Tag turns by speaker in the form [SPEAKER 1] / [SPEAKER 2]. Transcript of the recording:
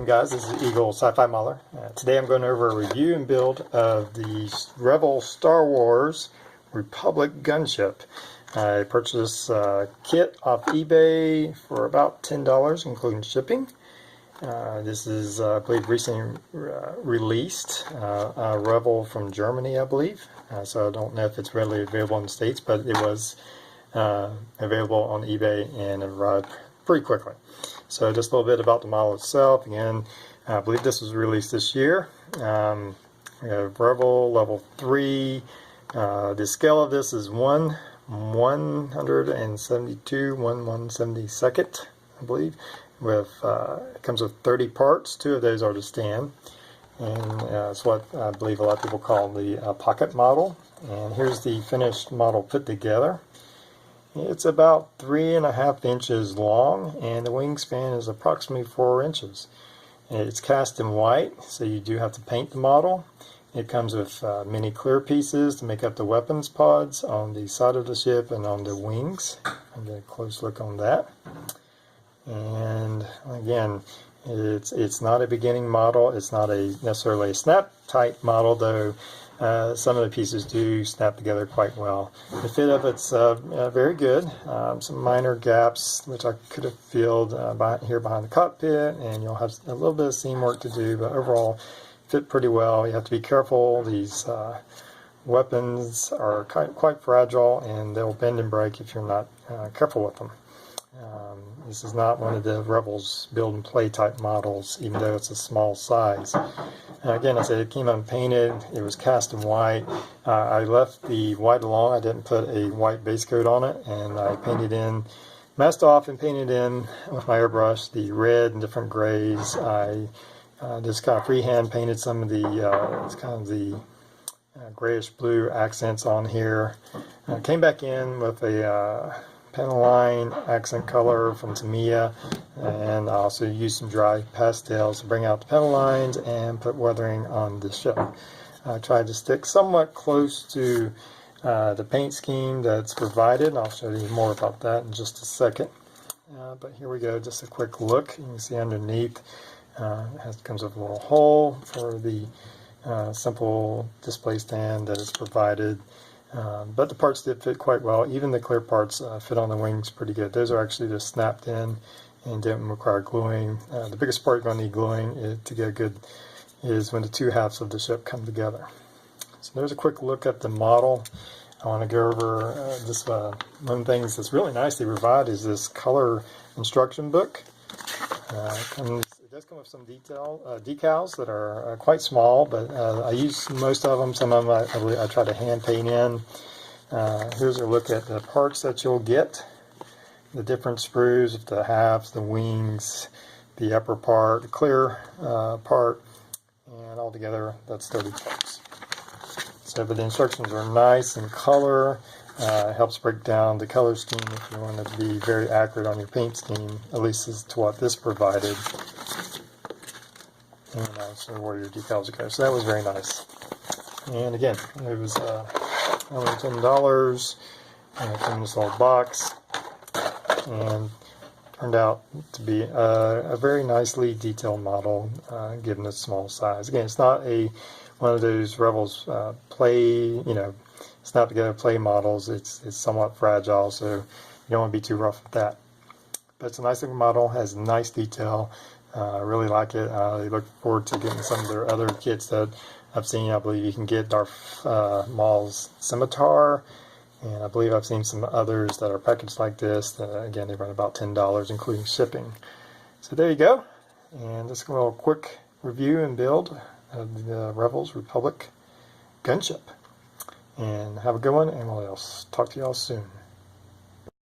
[SPEAKER 1] guys, this is Eagle Sci-Fi Modeler. Today I'm going over a review and build of the Revell Star Wars Republic Gunship. I purchased this kit off eBay for about $10 including shipping. This is I believe recently released, Revell from Germany I believe, so I don't know if it's readily available in the States, but it was available on eBay and it arrived pretty quickly. So just a little bit about the model itself. Again, I believe this was released this year. We have Revell level 3. The scale of this is 1/172, I believe. With it comes with 30 parts. 2 of those are to stand, and it's what I believe a lot of people call the pocket model. And here's the finished model put together. It's about 3.5 inches long, and the wingspan is approximately 4 inches. It's cast in white, so you do have to paint the model. It comes with many clear pieces to make up the weapons pods on the side of the ship and on the wings. I'll get a close look on that. And again, it's not a beginning model. It's not necessarily a snap tight model, though some of the pieces do snap together quite well. The fit of it's very good. Some minor gaps which I could have filled here behind the cockpit, and you'll have a little bit of seam work to do, but overall fit pretty well. You have to be careful. These weapons are quite fragile, and they'll bend and break if you're not careful with them. This is not one of the Revell's build and play type models, even though it's a small size. Again, I said it came unpainted. It was cast in white. I left the white alone. I didn't put a white base coat on it, and I painted in, masked off and painted in with my airbrush the red and different grays. I just kind of freehand painted some of the grayish blue accents on here. Came back in with a panel line accent color from Tamiya, and I also used some dry pastels to bring out the panel lines and put weathering on the ship. I tried to stick somewhat close to the paint scheme that's provided, and I'll show you more about that in just a second. But here we go, just a quick look. You can see underneath it comes with a little hole for the simple display stand that is provided. But the parts did fit quite well. Even the clear parts fit on the wings pretty good. Those are actually just snapped in and didn't require gluing. The biggest part you're going to need gluing to get good is when the 2 halves of the ship come together. So there's a quick look at the model. I want to go over this. One of the things that's really nicely provided is this color instruction book. It does come with some decals that are quite small, but I use most of them. Some of them I try to hand paint in. Here's a look at the parts that you'll get. The different sprues, the halves, the wings, the upper part, the clear part, and altogether that's 30 parts. So, but the instructions are nice in color. It helps break down the color scheme if you want to be very accurate on your paint scheme, at least as to what this provided. And also where your decals go. So that was very nice. And again, it was only $10, and it came in this little box, and turned out to be a very nicely detailed model, given its small size. Again, it's not one of those Revell's play, snap together play models. It's somewhat fragile, so you don't want to be too rough with that. But it's a nice looking model, has nice detail. I really like it. I look forward to getting some of their other kits that I've seen. I believe you can get Darth Maul's Scimitar, and I believe I've seen some others that are packaged like this. Again, they run about $10 including shipping. So there you go. And just a little quick review and build of the Revell's Republic Gunship. And have a good one, and we'll talk to y'all soon.